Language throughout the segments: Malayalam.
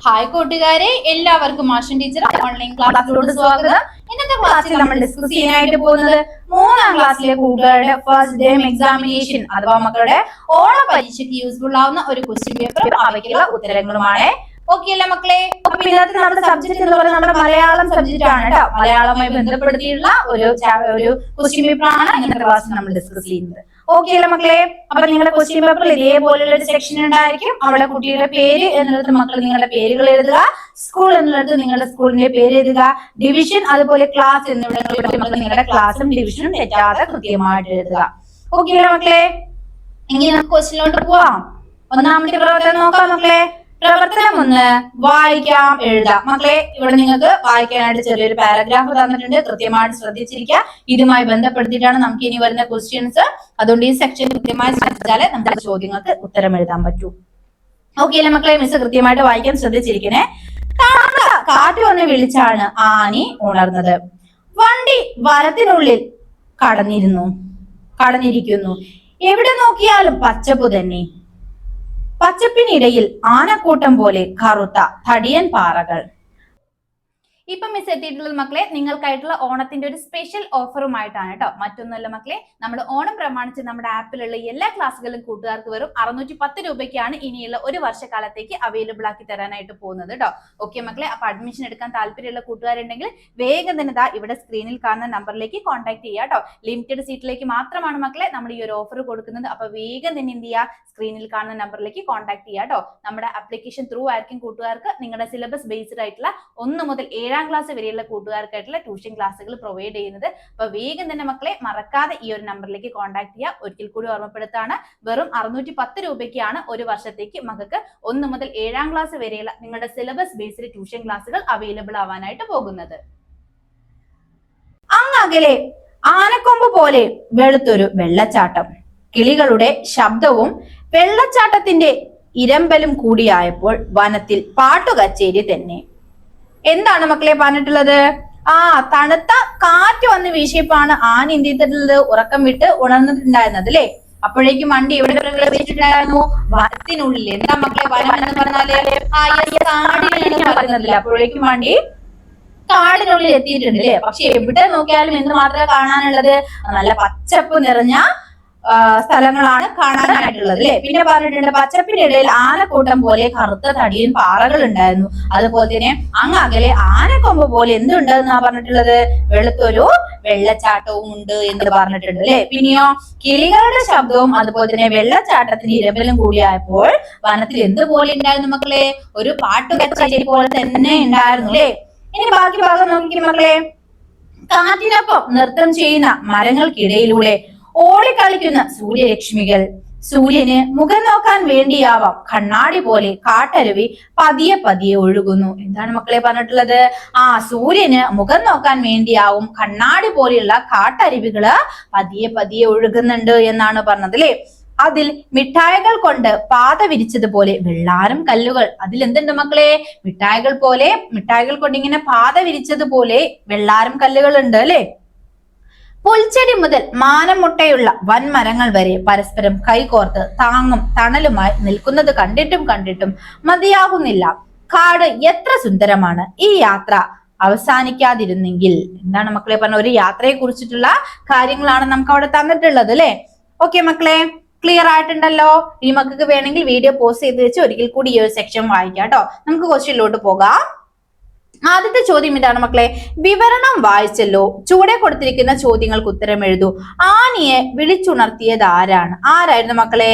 ഹായ് കൂട്ടുകാരെ, എല്ലാവർക്കും ആഷൻ ടീച്ചർ ഓൺലൈൻ ക്ലാസ്സിലോട്ട് സ്വാഗതം. ഇന്നത്തെ ക്ലാസ്സിൽ നമ്മൾ ഡിസ്കസ് ചെയ്യാനായിട്ട് പോകുന്നത് 3ാം ക്ലാസ്സിലെ കൂട്ടുകാരുടെ ഫസ്റ്റ് ടൈം എക്സാമിനേഷൻ അഥവാ മക്കളുടെ ഓണ പരീക്ഷയ്ക്ക് യൂസ്ഫുൾ ആവുന്ന ഒരു ക്വസ്റ്റ്യൻ പേപ്പറും അവയ്ക്കുള്ള ഉത്തരങ്ങളുമാണ്. ഓക്കെ അല്ലേ മക്കളെ? അപ്പൊ ഇന്നത്തെ നമ്മുടെ സബ്ജക്ട് എന്ന് പറയുന്നത് നമ്മുടെ മലയാളം സബ്ജക്റ്റ് ആണ് കേട്ടോ. മലയാളവുമായി ബന്ധപ്പെടുത്തിയുള്ള ഒരു ക്വസ്റ്റ്യൻ പേപ്പർ ആണ് ഇന്നത്തെ ക്ലാസ്സിൽ നമ്മൾ ഡിസ്കസ് ചെയ്യുന്നത്. ഓക്കെ അല്ലേ മക്കളെ? അപ്പൊ നിങ്ങളുടെ ക്വസ്റ്റ്യൻ പേപ്പറിൽ ഇതേപോലുള്ള ഒരു സെക്ഷൻ ഉണ്ടായിരിക്കും. അവിടെ കുട്ടിയുടെ പേര് എന്നുള്ളത് മക്കൾ നിങ്ങളുടെ പേരുകൾ എഴുതുക, സ്കൂൾ എന്നുള്ളത് നിങ്ങളുടെ സ്കൂളിന്റെ പേര് എഴുതുക, ഡിവിഷൻ അതുപോലെ ക്ലാസ് എന്നിവിടങ്ങളിൽ മക്കൾ നിങ്ങളുടെ ക്ലാസ്സും ഡിവിഷനും തെറ്റാതെ കൃത്യമായിട്ട് എഴുതുക. ഓക്കെ അല്ലേ മക്കളെ? ഇനി നമുക്ക് ക്വസ്റ്റ്യനിലോട്ട് പോവാം. ഒന്നാമത്തെ പ്രവർത്തനം നോക്കാം മക്കളെ. പ്രവർത്തനം 1, വായിക്കാം എഴുതാം. മക്കളെ, ഇവിടെ നിങ്ങൾക്ക് വായിക്കാനായിട്ട് ചെറിയൊരു പാരഗ്രാഫ് തന്നിട്ടുണ്ട്. കൃത്യമായിട്ട് ശ്രദ്ധിച്ചിരിക്കുക. ഇതുമായി ബന്ധപ്പെടുത്തിയിട്ടാണ് നമുക്ക് ഇനി വരുന്ന ക്വസ്റ്റ്യൻസ്. അതുകൊണ്ട് ഈ സെക്ഷൻ കൃത്യമായി ശ്രദ്ധിച്ചാലേ നമുക്ക് ചോദ്യങ്ങൾക്ക് ഉത്തരം എഴുതാൻ പറ്റൂ. ഓക്കെ അല്ലേ മക്കളെ? മിസ് കൃത്യമായിട്ട് വായിക്കാൻ ശ്രദ്ധിച്ചിരിക്കണേ. കാറ്റ് വന്ന് വിളിച്ചാണ് ആനി ഉണർന്നത്. വണ്ടി വനത്തിനുള്ളിൽ കടന്നിരിക്കുന്നു. എവിടെ നോക്കിയാലും പച്ചപ്പ് തന്നെ. പച്ചപ്പിനിടയിൽ ആനക്കൂട്ടം പോലെ കറുത്ത തടിയൻ പാറകൾ. ഇപ്പൊ മിസ് എത്തിയിട്ടുള്ളത് മക്കളെ നിങ്ങൾക്കായിട്ടുള്ള ഓണത്തിന്റെ ഒരു സ്പെഷ്യൽ ഓഫറുമായിട്ടാണ് കേട്ടോ. മറ്റൊന്നുമല്ല മക്കളെ, നമ്മുടെ ഓണം പ്രമാണിച്ച് നമ്മുടെ ആപ്പിലുള്ള എല്ലാ ക്ലാസ്സുകളും കൂട്ടുകാർക്ക് വെറും 610 രൂപയ്ക്കാണ് ഇനിയുള്ള ഒരു വർഷക്കാലത്തേക്ക് അവൈലബിൾ ആക്കി തരാനായിട്ട് പോകുന്നത് കേട്ടോ. ഓക്കെ മക്കളെ, അപ്പൊ അഡ്മിഷൻ എടുക്കാൻ താല്പര്യമുള്ള കൂട്ടുകാരുണ്ടെങ്കിൽ വേഗം തന്നെ ഇവിടെ സ്ക്രീനിൽ കാണുന്ന നമ്പറിലേക്ക് കോൺടാക്ട് ചെയ്യുക കേട്ടോ. ലിമിറ്റഡ് സീറ്റിലേക്ക് മാത്രമാണ് മക്കളെ നമ്മൾ ഈ ഒരു ഓഫർ കൊടുക്കുന്നത്. അപ്പൊ വേഗം തന്നെ എന്ത് ചെയ്യുക, സ്ക്രീനിൽ കാണുന്ന നമ്പറിലേക്ക് കോൺടാക്ട് ചെയ്യുക കേട്ടോ. നമ്മുടെ ആപ്ലിക്കേഷൻ ത്രൂ ആയിരിക്കും കൂട്ടുകാർക്ക് നിങ്ങളുടെ സിലബസ് ബേസ്ഡ് ആയിട്ടുള്ള 1 മുതൽ 7ാം ക്ലാസ് വരെയുള്ള കൂട്ടുകാർക്കായിട്ടുള്ള ട്യൂഷൻ ക്ലാസ്സുകൾ പ്രൊവൈഡ് ചെയ്യുന്നത്. അപ്പൊ വേഗം തന്നെ മക്കളെ മറക്കാതെ ഈ ഒരു നമ്പറിലേക്ക് കോൺടാക്ട് ചെയ്യുക. ഒരിക്കൽ കൂടി ഓർമ്മപ്പെടുത്താണ്, വെറും 610 രൂപയ്ക്കാണ് ഒരു വർഷത്തേക്ക് മക്കൾക്ക് 1 മുതൽ 7ാം ക്ലാസ് വരെയുള്ള നിങ്ങളുടെ സിലബസ് ബേസ്ഡ് ട്യൂഷൻ ക്ലാസ്സുകൾ അവൈലബിൾ ആവാനായിട്ട് പോകുന്നത്. അങ്ങകലെ ആനക്കൊമ്പ് പോലെ വെളുത്തൊരു വെള്ളച്ചാട്ടം. കിളികളുടെ ശബ്ദവും വെള്ളച്ചാട്ടത്തിന്റെ ഇരമ്പലും കൂടിയായപ്പോൾ വനത്തിൽ പാട്ടുകച്ചേരി തന്നെ. എന്താണ് മക്കളെ പറഞ്ഞിട്ടുള്ളത്? തണുത്ത കാറ്റ് വന്ന് വീശിയപ്പോഴാണ് ആന എന്ത് ചെയ്തിട്ടുള്ളത്, ഉറക്കം വിട്ട് ഉണർന്നിട്ടുണ്ടായിരുന്നത് അല്ലെ. അപ്പോഴേക്കും വണ്ടി എവിടെ പ്രവേശിച്ചിട്ടുണ്ടായിരുന്നു? വനത്തിനുള്ളിൽ. എന്താ മക്കളെ വനം എന്ന് പറഞ്ഞാല്? കാടിനാണ് പറയുന്നത്. അപ്പോഴേക്കും വണ്ടി കാടിനുള്ളിൽ എത്തിയിട്ടുണ്ട് അല്ലെ. പക്ഷെ എവിടെ നോക്കിയാലും എന്ത് മാത്രമേ കാണാനുള്ളത്? നല്ല പച്ചപ്പ് നിറഞ്ഞ സ്ഥലങ്ങളാണ് കാണാനായിട്ടുള്ളത് അല്ലെ. പിന്നെ പറഞ്ഞിട്ടുണ്ട് പച്ചപ്പിനിടയിൽ ആനക്കൂട്ടം പോലെ കറുത്ത തടിയൻ പാറകൾ ഉണ്ടായിരുന്നു. അതുപോലെ തന്നെ അങ്ങകലെ ആനക്കൊമ്പ് പോലെ എന്തുണ്ടെന്നാ പറഞ്ഞിട്ടുള്ളത്? വെളുത്തൊരു വെള്ളച്ചാട്ടവും ഉണ്ട് എന്ന് പറഞ്ഞിട്ടുണ്ട് അല്ലെ. പിന്നെയോ കിളികളുടെ ശബ്ദവും അതുപോലെ തന്നെ വെള്ളച്ചാട്ടത്തിന് ഇരമ്പലും കൂടിയായപ്പോൾ വനത്തിൽ എന്തുപോലെ ഉണ്ടായിരുന്നു മക്കളെ? ഒരു പാട്ടുകച്ചേരി പോലെ തന്നെ ഉണ്ടായിരുന്നു അല്ലെ. ഇനി ബാക്കി ഭാഗം നോക്കി മക്കളെ. കാറ്റിനൊപ്പം നൃത്തം ചെയ്യുന്ന മരങ്ങൾക്കിടയിലൂടെ ഓടിക്കളിക്കുന്ന സൂര്യരശ്മികൾ. സൂര്യന് മുഖം നോക്കാൻ വേണ്ടിയാവാം കണ്ണാടി പോലെ കാട്ടരുവി പതിയെ പതിയെ ഒഴുകുന്നു. എന്താണ് മക്കളെ പറഞ്ഞിട്ടുള്ളത്? സൂര്യന് മുഖം നോക്കാൻ വേണ്ടിയാവും കണ്ണാടി പോലെയുള്ള കാട്ടരുവികള് പതിയെ പതിയെ ഒഴുകുന്നുണ്ട് എന്നാണ് പറഞ്ഞത് അല്ലെ. അതിൽ മിഠായികൾ കൊണ്ട് പാത വിരിച്ചതുപോലെ വെള്ളാരം കല്ലുകൾ. അതിൽ എന്തുണ്ട് മക്കളെ? മിഠായികൾ കൊണ്ട് ഇങ്ങനെ പാത വിരിച്ചതുപോലെ വെള്ളാരം കല്ലുകൾ ഉണ്ട് അല്ലെ. പുൽച്ചെടി മുതൽ മാനം മുട്ടയുള്ള വൻമരങ്ങൾ വരെ പരസ്പരം കൈകോർത്ത് താങ്ങും തണലുമായി നിൽക്കുന്നത് കണ്ടിട്ടും മതിയാകുന്നില്ല. കാട് എത്ര സുന്ദരമാണ്. ഈ യാത്ര അവസാനിക്കാതിരുന്നെങ്കിൽ. എന്താണ് മക്കളെ പറഞ്ഞ? ഒരു യാത്രയെ കുറിച്ചിട്ടുള്ള കാര്യങ്ങളാണ് നമുക്ക് അവിടെ തന്നിട്ടുള്ളത് അല്ലെ. ഓക്കെ മക്കളെ, ക്ലിയർ ആയിട്ടുണ്ടല്ലോ? ഈ മക്കൾക്ക് വേണമെങ്കിൽ വീഡിയോ പോസ്റ്റ് ചെയ്ത് വെച്ച് ഒരിക്കൽ കൂടി ഈ ഒരു സെക്ഷൻ വായിക്കാം കേട്ടോ. നമുക്ക് ക്വസ്റ്റ്യനിലോട്ട് പോകാം. ആദ്യത്തെ ചോദ്യം ഇതാണ് മക്കളെ. വിവരണം വായിച്ചല്ലോ, ചുവടെ കൊടുത്തിരിക്കുന്ന ചോദ്യങ്ങൾക്ക് ഉത്തരം എഴുതൂ. ആനയെ വിളിച്ചുണർത്തിയത് ആരാണ്? ആരായിരുന്നു മക്കളെ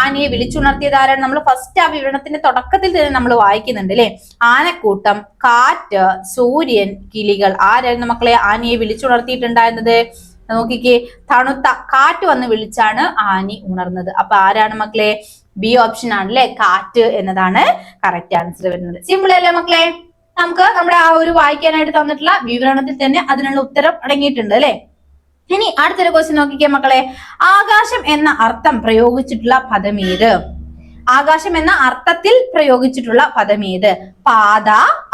ആനയെ വിളിച്ചുണർത്തിയത് ആരാണ്? നമ്മൾ ഫസ്റ്റ് ആ വിവരണത്തിന്റെ തുടക്കത്തിൽ തന്നെ നമ്മൾ വായിക്കുന്നുണ്ട് അല്ലെ. ആനക്കൂട്ടം, കാറ്റ്, സൂര്യൻ, കിളികൾ. ആരായിരുന്നു മക്കളെ ആനയെ വിളിച്ചുണർത്തിയിട്ടുണ്ടായിരുന്നത്? നോക്കിക്കേ, തണുത്ത കാറ്റ് വന്ന് വിളിച്ചാണ് ആനി ഉണർന്നത്. അപ്പൊ ആരാണ് മക്കളെ? ബി ഓപ്ഷൻ ആണ് അല്ലെ, കാറ്റ് എന്നതാണ് കറക്റ്റ് ആൻസർ വരുന്നത്. സിമ്പിൾ അല്ലേ മക്കളെ? നമുക്ക് നമ്മുടെ ആ ഒരു വായിക്കാനായിട്ട് തന്നിട്ടുള്ള വിവരണത്തിൽ തന്നെ അതിനുള്ള ഉത്തരം അടങ്ങിയിട്ടുണ്ട് അല്ലെ. ഇനി അടുത്തൊരു ക്വസ്റ്റ്യൻ നോക്കിക്കേ മക്കളെ. ആകാശം എന്ന അർത്ഥം പ്രയോഗിച്ചിട്ടുള്ള പദം ഏത്? ആകാശം എന്ന അർത്ഥത്തിൽ പ്രയോഗിച്ചിട്ടുള്ള പദം ഏത്? പാത,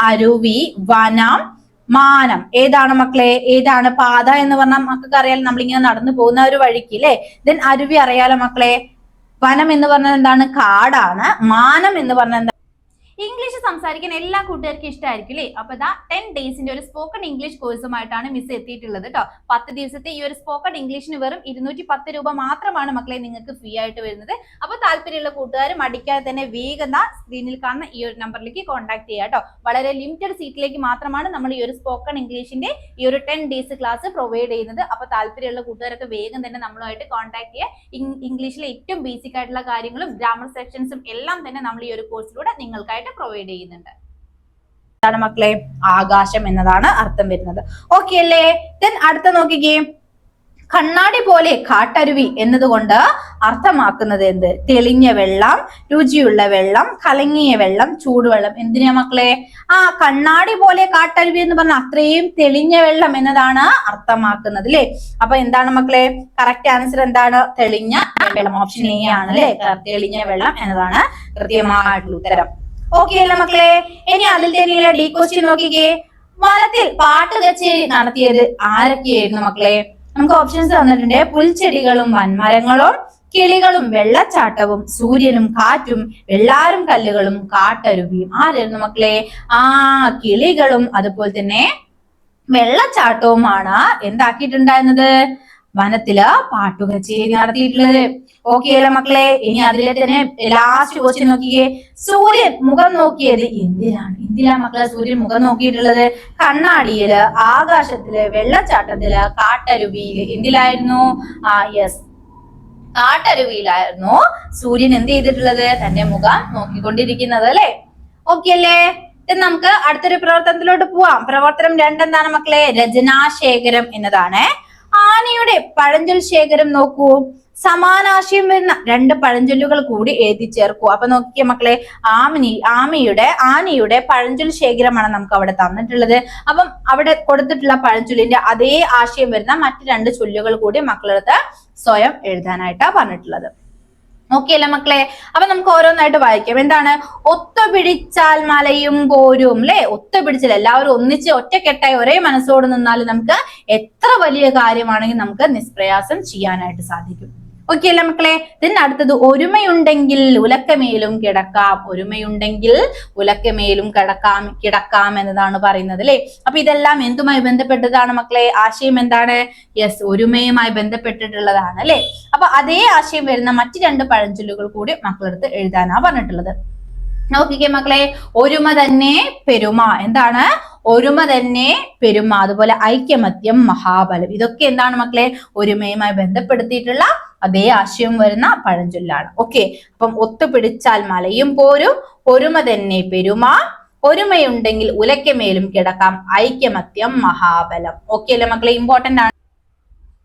അരുവി, വനം, മാനം. ഏതാണ് മക്കളെ? ഏതാണ്? പാത എന്ന് പറഞ്ഞാൽ മക്കൾക്ക് അറിയാലോ, നമ്മളിങ്ങനെ നടന്നു പോകുന്ന ഒരു വഴിക്ക് അല്ലെ. ദെൻ അരുവി അറിയാലോ മക്കളെ. വനം എന്ന് പറഞ്ഞാൽ എന്താണ്? കാടാണ്. മാനം എന്ന് പറഞ്ഞാൽ ഇംഗ്ലീഷ് സംസാരിക്കാൻ എല്ലാ കൂട്ടുകാർക്കും ഇഷ്ടമായിരിക്കും അല്ലേ? അപ്പൊ ഇതാ 10 ഡേയ്സിന്റെ ഒരു സ്പോക്കൺ ഇംഗ്ലീഷ് കോഴ്സുമായിട്ടാണ് മിസ് എത്തിയിട്ടുള്ളത് കേട്ടോ. 10 ദിവസത്തെ ഈ ഒരു സ്പോക്കൺ ഇംഗ്ലീഷിന് വെറും 210 രൂപ മാത്രമാണ് മക്കളെ നിങ്ങൾക്ക് ഫ്രീ ആയിട്ട് വരുന്നത്. അപ്പൊ താല്പര്യമുള്ള കൂട്ടുകാർ മടിക്കാതെ തന്നെ വേഗം സ്ക്രീനിൽ കാണുന്ന ഈ ഒരു നമ്പറിലേക്ക് കോൺടാക്ട് ചെയ്യുക കേട്ടോ. വളരെ ലിമിറ്റഡ് സീറ്റിലേക്ക് മാത്രമാണ് നമ്മൾ ഈ ഒരു സ്പോക്കൺ ഇംഗ്ലീഷിന്റെ ഈ ഒരു 10 ഡേയ്സ് ക്ലാസ് പ്രൊവൈഡ് ചെയ്യുന്നത്. അപ്പൊ താല്പര്യമുള്ള കൂട്ടുകാരൊക്കെ വേഗം തന്നെ നമ്മളുമായിട്ട് കോൺടാക്ട് ചെയ്യുക. ഇംഗ്ലീഷിലെ ഏറ്റവും ബേസിക് ആയിട്ടുള്ള കാര്യങ്ങളും ഗ്രാമർ സെക്ഷൻസും എല്ലാം തന്നെ നമ്മൾ ഈ ഒരു കോഴ്സിലൂടെ നിങ്ങൾക്കായിട്ട് പ്രൊവൈഡ് ചെയ്യുന്നുണ്ട്. എന്താണ് മക്കളെ? ആകാശം എന്നതാണ് അർത്ഥം വരുന്നത്. ഓക്കെ അല്ലേ? ദെൻ അടുത്ത നോക്കിക്കേ, കണ്ണാടി പോലെ കാട്ടരുവി എന്നതുകൊണ്ട് അർത്ഥമാക്കുന്നത് എന്ത്? തെളിഞ്ഞ വെള്ളം, രുചിയുള്ള വെള്ളം, കലങ്ങിയ വെള്ളം, ചൂടുവെള്ളം. എന്തിനാ മക്കളെ? കണ്ണാടി പോലെ കാട്ടരുവി എന്ന് പറഞ്ഞാൽ അത്രയും തെളിഞ്ഞ വെള്ളം എന്നതാണ് അർത്ഥമാക്കുന്നത് അല്ലെ? അപ്പൊ എന്താണ് മക്കളെ കറക്റ്റ് ആൻസർ? എന്താണ്? തെളിഞ്ഞ വെള്ളം. ഓപ്ഷൻ എ ആണ് അല്ലെ? തെളിഞ്ഞ വെള്ളം എന്നതാണ് കൃത്യമായിട്ടുള്ള ഉത്തരം. ഓക്കെ അല്ല മക്കളെ? ഇനി അതിൽ തന്നെയുള്ള ഡി ക്വസ്റ്റ്യൻ നോക്കിക്കേ. വനത്തിൽ പാട്ട് കച്ചേരി നടത്തിയത് ആരൊക്കെയായിരുന്നു മക്കളെ? നമുക്ക് ഓപ്ഷൻസ് തന്നിട്ടുണ്ട്. പുൽച്ചെടികളും വൻമരങ്ങളും, കിളികളും വെള്ളച്ചാട്ടവും, സൂര്യനും കാറ്റും, വെള്ളാരും കല്ലുകളും, കാട്ടരുവിയും. ആരായിരുന്നു മക്കളെ? കിളികളും അതുപോലെ തന്നെ വെള്ളച്ചാട്ടവുമാണ് എന്താക്കിയിട്ടുണ്ടായിരുന്നത്? വനത്തില് പാട്ടുകച്ചേരി നടത്തിയിട്ടുള്ളത്. ഓക്കെ അല്ലേ മക്കളെ? ഇനി അതിലെ തന്നെ ലാസ്റ്റ് ക്വസ്റ്റ്യൻ നോക്കിയേ. സൂര്യൻ മുഖം നോക്കിയത് എന്തിനാ മക്കളെ സൂര്യൻ മുഖം നോക്കിയിട്ടുള്ളത്? കണ്ണാടിയില്, ആകാശത്തില്, വെള്ളച്ചാട്ടത്തില്, കാട്ടരുവിയില്. എന്തിലായിരുന്നു? യെസ്, കാട്ടരുവിയിലായിരുന്നു സൂര്യൻ എന്ത് ചെയ്തിട്ടുള്ളത്? തന്റെ മുഖം നോക്കിക്കൊണ്ടിരിക്കുന്നത് അല്ലെ? ഓക്കെ അല്ലേ? നമുക്ക് അടുത്തൊരു പ്രവർത്തനത്തിലോട്ട് പോവാം. പ്രവർത്തനം 2 എന്താണ് മക്കളെ? രചനാശേഖരം എന്നതാണ്. ആനയുടെ പഴഞ്ചൊൽ ശേഖരം നോക്കൂ. സമാനാശയം വരുന്ന 2 പഴഞ്ചൊല്ലുകൾ കൂടി എഴുതി ചേർക്കൂ. അപ്പൊ നോക്കിക്കേ മക്കളെ, ആനയുടെ പഴഞ്ചൊൽ ശേഖരമാണ് നമുക്ക് അവിടെ തന്നിട്ടുള്ളത്. അപ്പം അവിടെ കൊടുത്തിട്ടുള്ള പഴഞ്ചൊല്ലിന്റെ അതേ ആശയം വരുന്ന മറ്റ് 2 ചൊല്ലുകൾ കൂടി മക്കളടുത്ത് സ്വയം എഴുതാനായിട്ടാ പറഞ്ഞിട്ടുള്ളത്. ഓക്കെ അല്ലേ മക്കളെ? അപ്പൊ നമുക്ക് ഓരോന്നായിട്ട് വായിക്കാം. എന്താണ്? ഒത്തുപിടിച്ചാൽ മലയും പോരും അല്ലെ? ഒത്തുപിടിച്ചാൽ എല്ലാവരും ഒന്നിച്ച് ഒറ്റക്കെട്ടായി ഒരേ മനസ്സോട് നിന്നാൽ നമുക്ക് എത്ര വലിയ കാര്യമാണെങ്കിൽ നമുക്ക് നിഷ്പ്രയാസം ചെയ്യാനായിട്ട് സാധിക്കും. ഓക്കെ അല്ലേ മക്കളെ? ഇതിന് അടുത്തത് ഒരുമയുണ്ടെങ്കിൽ ഉലക്കമേലും കിടക്കാം. ഒരുമയുണ്ടെങ്കിൽ ഉലക്കമേലും കിടക്കാം എന്നതാണ് പറയുന്നത് അല്ലെ? അപ്പൊ ഇതെല്ലാം എന്തുമായി ബന്ധപ്പെട്ടതാണ് മക്കളെ? ആശയം എന്താണ്? യെസ്, ഒരുമയുമായി ബന്ധപ്പെട്ടിട്ടുള്ളതാണ് അല്ലെ? അപ്പൊ അതേ ആശയം വരുന്ന മറ്റ് 2 പഴഞ്ചൊല്ലുകൾ കൂടി മക്കളെടുത്ത് എഴുതാനാ പറഞ്ഞിട്ടുള്ളത്. നോക്കിക്കേ മക്കളെ, ഒരുമ തന്നെ പെരുമ. എന്താണ്? ഒരുമ തന്നെ പെരുമ. അതുപോലെ ഐക്യമത്യം മഹാബലം. ഇതൊക്കെ എന്താണ് മക്കളെ? ഒരുമയുമായി ബന്ധപ്പെടുത്തിയിട്ടുള്ള അതേ ആശയം വരുന്ന പഴഞ്ചൊല്ലാണ്. ഓക്കെ, അപ്പം ഒത്തുപിടിച്ചാൽ മലയും പോരും, ഒരുമ തന്നെ പെരുമ, ഒരുമയുണ്ടെങ്കിൽ ഉലക്കമേലും കിടക്കാം, ഐക്യമത്യം മഹാബലം. ഓക്കെ അല്ലേ മക്കളെ? ഇമ്പോർട്ടന്റ് ആണ്.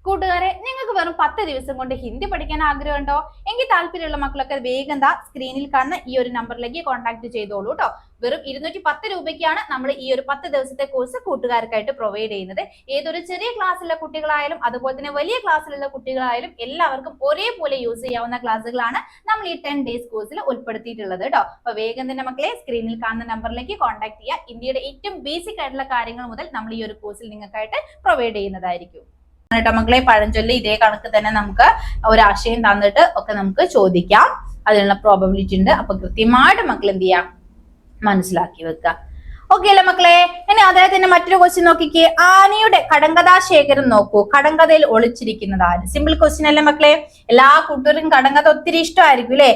കൂട്ടുകാരെ, നിങ്ങൾക്ക് വെറും 10 ദിവസം കൊണ്ട് ഹിന്ദി പഠിക്കാൻ ആഗ്രഹമുണ്ടോ? എങ്കിൽ താല്പര്യമുള്ള മക്കളൊക്കെ വേഗം സ്ക്രീനിൽ കാണുന്ന ഈ ഒരു നമ്പറിലേക്ക് കോൺടാക്ട് ചെയ്തോളൂ കേട്ടോ. വെറും 210 രൂപയ്ക്കാണ് നമ്മൾ ഈ ഒരു 10 ദിവസത്തെ കോഴ്സ് കൂട്ടുകാർക്കായിട്ട് പ്രൊവൈഡ് ചെയ്യുന്നത്. ഏതൊരു ചെറിയ ക്ലാസ്സിലുള്ള കുട്ടികളായാലും അതുപോലെ തന്നെ വലിയ ക്ലാസ്സിലുള്ള കുട്ടികളായാലും എല്ലാവർക്കും ഒരേപോലെ യൂസ് ചെയ്യാവുന്ന ക്ലാസ്സുകളാണ് നമ്മൾ ഈ 10 ഡേയ്സ് കോഴ്സിൽ ഉൾപ്പെടുത്തിയിട്ടുള്ളത് കേട്ടോ. അപ്പൊ വേഗം തന്നെ മക്കളെ സ്ക്രീനിൽ കാണുന്ന നമ്പറിലേക്ക് കോൺടാക്ട് ചെയ്യുക. ഇന്ത്യയുടെ ഏറ്റവും ബേസിക് ആയിട്ടുള്ള കാര്യങ്ങൾ മുതൽ നമ്മൾ ഈ ഒരു കോഴ്സിൽ നിങ്ങൾക്കായിട്ട് പ്രൊവൈഡ് ചെയ്യുന്നതായിരിക്കും കേട്ടോ മക്കളെ. പഴഞ്ചൊല്ലി ഇതേ കണക്ക് തന്നെ നമുക്ക് ഒരാശയം തന്നിട്ട് ഒക്കെ നമുക്ക് ചോദിക്കാം. അതിനുള്ള പ്രോബബിലിറ്റി ഉണ്ട്. അപ്പൊ കൃത്യമായിട്ട് മക്കൾ എന്ത് ചെയ്യാം? മനസ്സിലാക്കി വെക്കുക. ഓക്കെ അല്ലേ മക്കളെ? ഇനി അതായത് തന്നെ മറ്റൊരു ക്വസ്റ്റ്യൻ നോക്കിക്കേ. ആനയുടെ കടങ്കഥാശേഖരം നോക്കൂ. കടങ്കഥയിൽ ഒളിച്ചിരിക്കുന്നത് ആര്? സിമ്പിൾ ക്വസ്റ്റ്യൻ അല്ലേ മക്കളെ? എല്ലാ കൂട്ടുകാർക്കും കടങ്കഥ ഒത്തിരി ഇഷ്ടമായിരിക്കും അല്ലെ?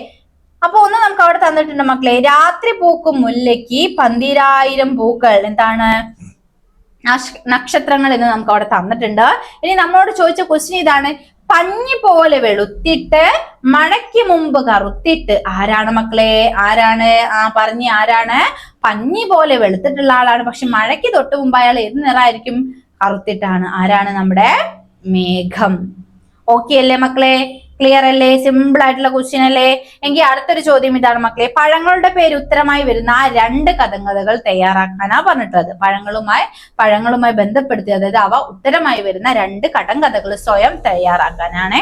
അപ്പൊ ഒന്ന് നമുക്ക് അവിടെ തന്നിട്ടുണ്ട് മക്കളെ. രാത്രി പൂക്കും മുല്ലയ്ക്ക് 12,000 പൂക്കൾ. എന്താണ്? നക്ഷത്രങ്ങൾ എന്ന് നമുക്ക് അവിടെ തന്നിട്ടുണ്ട്. ഇനി നമ്മളോട് ചോദിച്ച ക്വസ്റ്റ്യൻ ഇതാണ്. പഞ്ഞി പോലെ വെളുത്തിട്ട് മഴയ്ക്ക് മുമ്പ് കറുത്തിട്ട്. ആരാണ് മക്കളെ? ആരാണ്? ആരാണ്? പഞ്ഞി പോലെ വെളുത്തിട്ടുള്ള ആളാണ്. പക്ഷെ മഴയ്ക്ക് തൊട്ട് മുമ്പ് അയാൾ ഏത് നിറമായിരിക്കും? കറുത്തിട്ടാണ്. ആരാണ്? നമ്മുടെ മേഘം. ഓക്കെ അല്ലേ മക്കളെ? ക്ലിയർ അല്ലേ? സിമ്പിൾ ആയിട്ടുള്ള ക്വസ്റ്റ്യൻ അല്ലേ? എങ്കിൽ അടുത്തൊരു ചോദ്യം ഇതാണ് മക്കളെ. പഴങ്ങളുടെ പേര് ഉത്തരമായി വരുന്ന 2 കഥകൾ തയ്യാറാക്കാനാ പറഞ്ഞിട്ടുള്ളത്. പഴങ്ങളുമായി ബന്ധപ്പെടുത്തി, അതായത് അവ ഉത്തരമായി വരുന്ന 2 കഥകൾ സ്വയം തയ്യാറാക്കാനാണ്.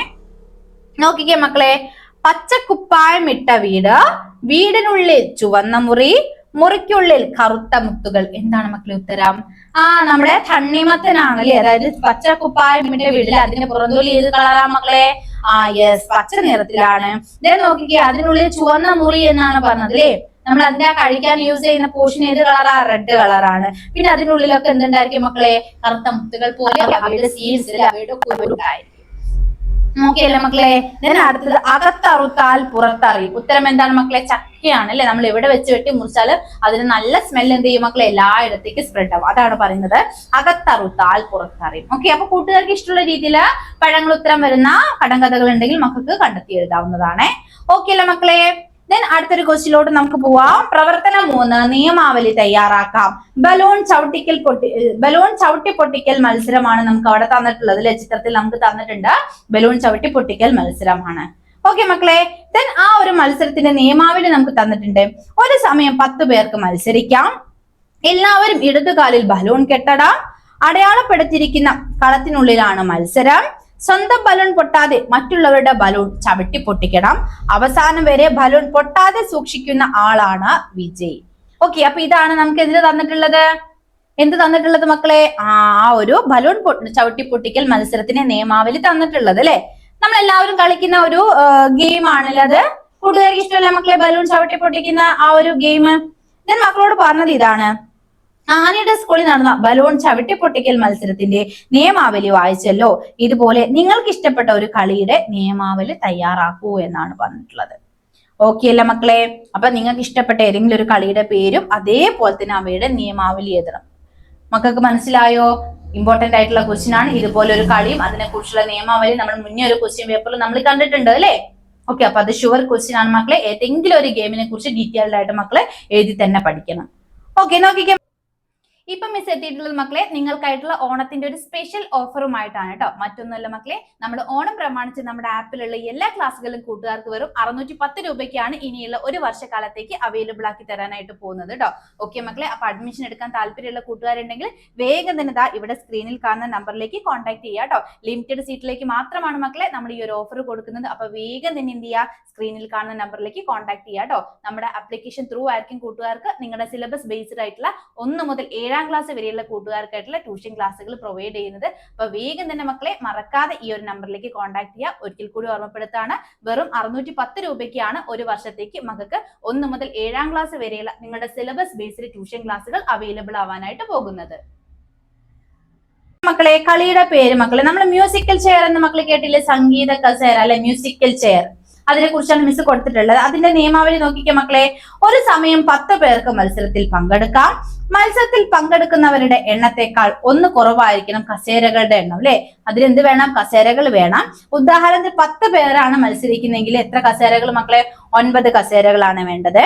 നോക്കിക്കേ മക്കളെ. പച്ചക്കുപ്പായമിട്ട വീട്, വീടിനുള്ളിൽ ചുവന്ന മുറി, മുറിക്കുള്ളിൽ കറുത്ത മുത്തുകൾ. എന്താണ് മക്കളെ ഉത്തരം? നമ്മുടെ തണ്ണിമത്തനാണ് അല്ലെ? അതായത് പച്ചക്കുപ്പായമിട്ട വീട്ടിൽ അതിന്റെ പുറന്തോലി ഏത് കളറാ മക്കളെ? യെസ്, പച്ച നിറത്തിലാണ്. നോക്കിക്കേ, അതിനുള്ളിൽ ചുവന്ന മുറി എന്നാണ് പറഞ്ഞത് അല്ലേ? നമ്മൾ അതിനെ കഴിക്കാൻ യൂസ് ചെയ്യുന്ന പോർഷൻ ഏത് കളറാ? റെഡ് കളറാണ്. പിന്നെ അതിനുള്ളിലൊക്കെ എന്തുണ്ടായിരിക്കും മക്കളെ? കറുത്ത മുത്തുകൾ പോലെ അവയുടെ സീഡ്സ്, അവയുടെ കുരുണ്ടായിരിക്കും. നോക്കിയല്ലേ മക്കളെ? അടുത്തത് അകത്തറുത്താൽ പുറത്തറിയും. ഉത്തരം എന്താണ് മക്കളെ? ചക്കയാണ് അല്ലെ. നമ്മൾ എവിടെ വെച്ച് വെട്ടി മുറിച്ചാൽ അതിന് നല്ല സ്മെൽ എന്ത് ചെയ്യും മക്കളെ? എല്ലായിടത്തേക്ക് സ്പ്രെഡ് ആവും. അതാണ് പറയുന്നത് അകത്തറുത്താൽ പുറത്തറിയും. ഓക്കെ, അപ്പൊ കൂട്ടുകാർക്ക് ഇഷ്ടമുള്ള രീതിയിൽ പഴങ്ങൾ ഉത്തരം വരുന്ന കടങ്കഥകൾ ഉണ്ടെങ്കിൽ മക്കൾക്ക് കണ്ടെത്തി എഴുതാവുന്നതാണ്. ഓക്കെ അല്ലേ മക്കളെ? അടുത്തൊരു ക്വസ്റ്റിലോട്ട് നമുക്ക് പോവാം. പ്രവർത്തനം 3, നിയമാവലി തയ്യാറാക്കാം. ബലൂൺ ചവിട്ടി പൊട്ടിക്കൽ മത്സരമാണ് നമുക്ക് അവിടെ തന്നിട്ടുള്ളത് അല്ലെ. ചിത്രത്തിൽ നമുക്ക് തന്നിട്ടുണ്ട് ബലൂൺ ചവിട്ടി പൊട്ടിക്കൽ മത്സരമാണ്. ഓക്കെ മക്കളെ, ആ ഒരു മത്സരത്തിന്റെ നിയമാവലി നമുക്ക് തന്നിട്ടുണ്ട്. ഒരു സമയം 10 പേർക്ക് മത്സരിക്കാം. എല്ലാവരും ഇടതുകാലിൽ ബലൂൺ കെട്ടണം. അടയാളപ്പെടുത്തിയിരിക്കുന്ന കളത്തിനുള്ളിലാണ് മത്സരം. സ്വന്തം ബലൂൺ പൊട്ടാതെ മറ്റുള്ളവരുടെ ബലൂൺ ചവിട്ടി പൊട്ടിക്കണം. അവസാനം വരെ ബലൂൺ പൊട്ടാതെ സൂക്ഷിക്കുന്ന ആളാണ് വിജയി. ഓക്കെ, അപ്പൊ ഇതാണ് നമുക്ക് എന്ത് തന്നിട്ടുള്ളത് മക്കളെ? ആ ഒരു ബലൂൺ ചവിട്ടി പൊട്ടിക്കൽ മത്സരത്തിന്റെ നിയമാവലി തന്നിട്ടുള്ളത് അല്ലെ. നമ്മൾ എല്ലാവരും കളിക്കുന്ന ഒരു ഗെയിം ആണല്ലോ അത്. കൂട്ടുകാർക്ക് ഇഷ്ടമല്ല മക്കളെ ബലൂൺ ചവിട്ടി പൊട്ടിക്കുന്ന ആ ഒരു ഗെയിം? ഞാൻ മക്കളോട് പറഞ്ഞത് ഇതാണ്. ആനയുടെ സ്കൂളിൽ നടന്ന ബലൂൺ ചവിട്ടി പൊട്ടിക്കൽ മത്സരത്തിന്റെ നിയമാവലി വായിച്ചല്ലോ. ഇതുപോലെ നിങ്ങൾക്ക് ഇഷ്ടപ്പെട്ട ഒരു കളിയുടെ നിയമാവലി തയ്യാറാക്കൂ എന്നാണ് പറഞ്ഞിട്ടുള്ളത്. ഓക്കെ അല്ല മക്കളെ? അപ്പൊ നിങ്ങൾക്ക് ഇഷ്ടപ്പെട്ട ഏതെങ്കിലും ഒരു കളിയുടെ പേരും അതേപോലെ തന്നെ അവയുടെ നിയമാവലി എഴുതണം. മക്കൾക്ക് മനസ്സിലായോ? ഇമ്പോർട്ടന്റ് ആയിട്ടുള്ള ക്വസ്റ്റ്യൻ ആണ്. ഇതുപോലെ ഒരു കളിയും അതിനെ കുറിച്ചുള്ള നിയമാവലി നമ്മൾ മുന്നേ ഒരു ക്വസ്റ്റ്യൻ പേപ്പറിൽ നമ്മൾ കണ്ടിട്ടുണ്ട് അല്ലെ. ഓക്കെ, അപ്പൊ അത് ഷുവർ ക്വസ്റ്റ്യൻ ആണ് മക്കളെ. ഏതെങ്കിലും ഒരു ഗെയിമിനെ കുറിച്ച് ഡീറ്റെയിൽഡ് ആയിട്ട് മക്കളെ എഴുതി തന്നെ പഠിക്കണം. ഓക്കെ, നോക്കിക്കേ. ഇപ്പൊ മിസ് എത്തിയിട്ടുള്ളത് മക്കളെ നിങ്ങൾക്കായിട്ടുള്ള ഓണത്തിന്റെ ഒരു സ്പെഷ്യൽ ഓഫറുമായിട്ടാണ് കേട്ടോ. മറ്റൊന്നുമല്ല മക്കളെ, നമ്മുടെ ഓണം പ്രമാണിച്ച് നമ്മുടെ ആപ്പിലുള്ള എല്ലാ ക്ലാസ്സുകളും കൂട്ടുകാർക്ക് വെറും 610 രൂപയ്ക്കാണ് ഇനിയുള്ള ഒരു വർഷക്കാലത്തേക്ക് അവൈലബിൾ ആക്കി തരാനായിട്ട് പോകുന്നത് കേട്ടോ. ഓക്കെ മക്കളെ, അപ്പൊ അഡ്മിഷൻ എടുക്കാൻ താല്പര്യമുള്ള കൂട്ടുകാരുണ്ടെങ്കിൽ വേഗം തന്നെ ഇവിടെ സ്ക്രീനിൽ കാണുന്ന നമ്പറിലേക്ക് കോൺടാക്ട് ചെയ്യുക കേട്ടോ. ലിമിറ്റഡ് സീറ്റിലേക്ക് മാത്രമാണ് മക്കളെ നമ്മൾ ഈ ഒരു ഓഫർ കൊടുക്കുന്നത്. അപ്പൊ വേഗം തന്നെ എന്ത് ചെയ്യുക? സ്ക്രീനിൽ കാണുന്ന നമ്പറിലേക്ക് കോൺടാക്ട് ചെയ്യുക കേട്ടോ. നമ്മുടെ ആപ്ലിക്കേഷൻ ത്രൂ ആയിരിക്കും കൂട്ടുകാർക്ക് നിങ്ങളുടെ സിലബസ് ബേസ്ഡ് ആയിട്ടുള്ള 1 മുതൽ 7ാം ക്ലാസ് വരെയുള്ള കൂട്ടുകാർക്കായിട്ടുള്ള ട്യൂഷൻ ക്ലാസ്സുകൾ പ്രൊവൈഡ് ചെയ്യുന്നത്. അപ്പൊ വേഗം തന്നെ മക്കളെ മറക്കാതെ ഈ ഒരു നമ്പറിലേക്ക് കോൺടാക്ട് ചെയ്യുക. ഒരിക്കൽ കൂടി ഓർമ്മപ്പെടുത്താണ്, വെറും 610 രൂപയ്ക്കാണ് ഒരു വർഷത്തേക്ക് മക്കൾക്ക് 1 മുതൽ 7ാം ക്ലാസ് വരെയുള്ള നിങ്ങളുടെ സിലബസ് ബേസ്ഡ് ട്യൂഷൻ ക്ലാസ്സുകൾ അവൈലബിൾ ആവാനായിട്ട് പോകുന്നത്. മക്കളെ കളിയുടെ പേര് മക്കളെ നമ്മൾ മ്യൂസിക്കൽ ചെയർ എന്ന് മക്കളെ കേട്ടില്ലേ? സംഗീത കസേര അല്ലെ, മ്യൂസിക്കൽ ചെയർ. അതിനെ കുറിച്ചാണ് മിസ് കൊടുത്തിട്ടുള്ളത്. അതിന്റെ നിയമാവലി നോക്കിക്കേ മക്കളെ. ഒരു സമയം 10 പേർക്ക് മത്സരത്തിൽ പങ്കെടുക്കാം. മത്സരത്തിൽ പങ്കെടുക്കുന്നവരുടെ എണ്ണത്തെക്കാൾ 1 കുറവായിരിക്കണം കസേരകളുടെ എണ്ണം അല്ലെ. അതിലെന്ത് വേണം? കസേരകൾ വേണം. ഉദാഹരണത്തിന് 10 പേരാണ് മത്സരിക്കുന്നെങ്കിൽ എത്ര കസേരകൾ മക്കളെ? 9 കസേരകളാണ് വേണ്ടത്.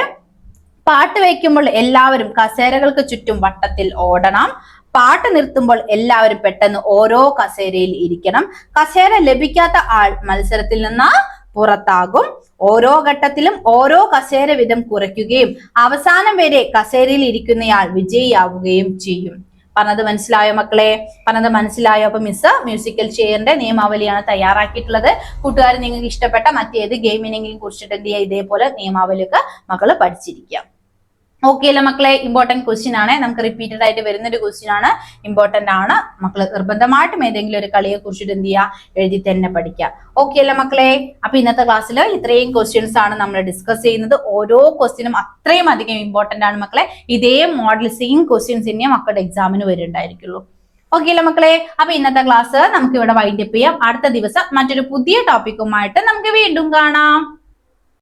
പാട്ട് വയ്ക്കുമ്പോൾ എല്ലാവരും കസേരകൾക്ക് ചുറ്റും വട്ടത്തിൽ ഓടണം. പാട്ട് നിർത്തുമ്പോൾ എല്ലാവരും പെട്ടെന്ന് ഓരോ കസേരയിൽ ഇരിക്കണം. കസേര ലഭിക്കാത്ത ആൾ മത്സരത്തിൽ നിന്ന് പുറത്താകും. ഓരോ ഘട്ടത്തിലും ഓരോ കസേര വീതം കുറയ്ക്കുകയും അവസാനം വരെ കസേരയിൽ ഇരിക്കുന്നയാൾ വിജയിയാവുകയും ചെയ്യും. പറഞ്ഞത് മനസ്സിലായോ മക്കളെ? പറഞ്ഞത് മനസ്സിലായോ? അപ്പൊ മിസ് മ്യൂസിക്കൽ ചെയറിന്റെ നിയമാവലിയാണ് തയ്യാറാക്കിയിട്ടുള്ളത്. കൂട്ടുകാർ നിങ്ങൾക്ക് ഇഷ്ടപ്പെട്ട മറ്റേത് ഗെയിമിനെങ്കിലും കുറിച്ചിട്ട് എന്ത് ചെയ്യുക? ഇതേപോലെ നിയമാവലിയൊക്കെ മക്കള് പഠിച്ചിരിക്കുക. ഓക്കെ അല്ലേ മക്കളെ? ഇമ്പോർട്ടന്റ് ക്വസ്റ്റ്യൻ ആണ്. നമുക്ക് റിപ്പീറ്റഡ് ആയിട്ട് വരുന്നൊരു ക്വസ്റ്റ്യൻ ആണ്. ഇമ്പോർട്ടന്റ് ആണ്. മക്കള് നിർബന്ധമായിട്ടും ഏതെങ്കിലും ഒരു കളിയെ കുറിച്ചിട്ട് എന്ത് ചെയ്യുക? എഴുതി തന്നെ പഠിക്കുക. ഓക്കെ അല്ലേ മക്കളെ? അപ്പൊ ഇന്നത്തെ ക്ലാസ്സിൽ ഇത്രയും ക്വസ്റ്റ്യൻസ് ആണ് നമ്മൾ ഡിസ്കസ് ചെയ്യുന്നത്. ഓരോ ക്വസ്റ്റ്യനും അത്രയും അധികം ഇമ്പോർട്ടന്റ് ആണ് മക്കളെ. ഇതേ മോഡൽ സെയിം ക്വസ്റ്റ്യൻസ് തന്നെ മക്കളുടെ എക്സാമിന് വരുന്നുണ്ടായിരിക്കുള്ളൂ. ഓക്കെ അല്ലേ മക്കളെ? അപ്പൊ ഇന്നത്തെ ക്ലാസ് നമുക്ക് ഇവിടെ വൈൻഡ് അപ്പ് ചെയ്യാം. അടുത്ത ദിവസം മറ്റൊരു പുതിയ ടോപ്പിക്കുമായിട്ട് നമുക്ക് വീണ്ടും കാണാം.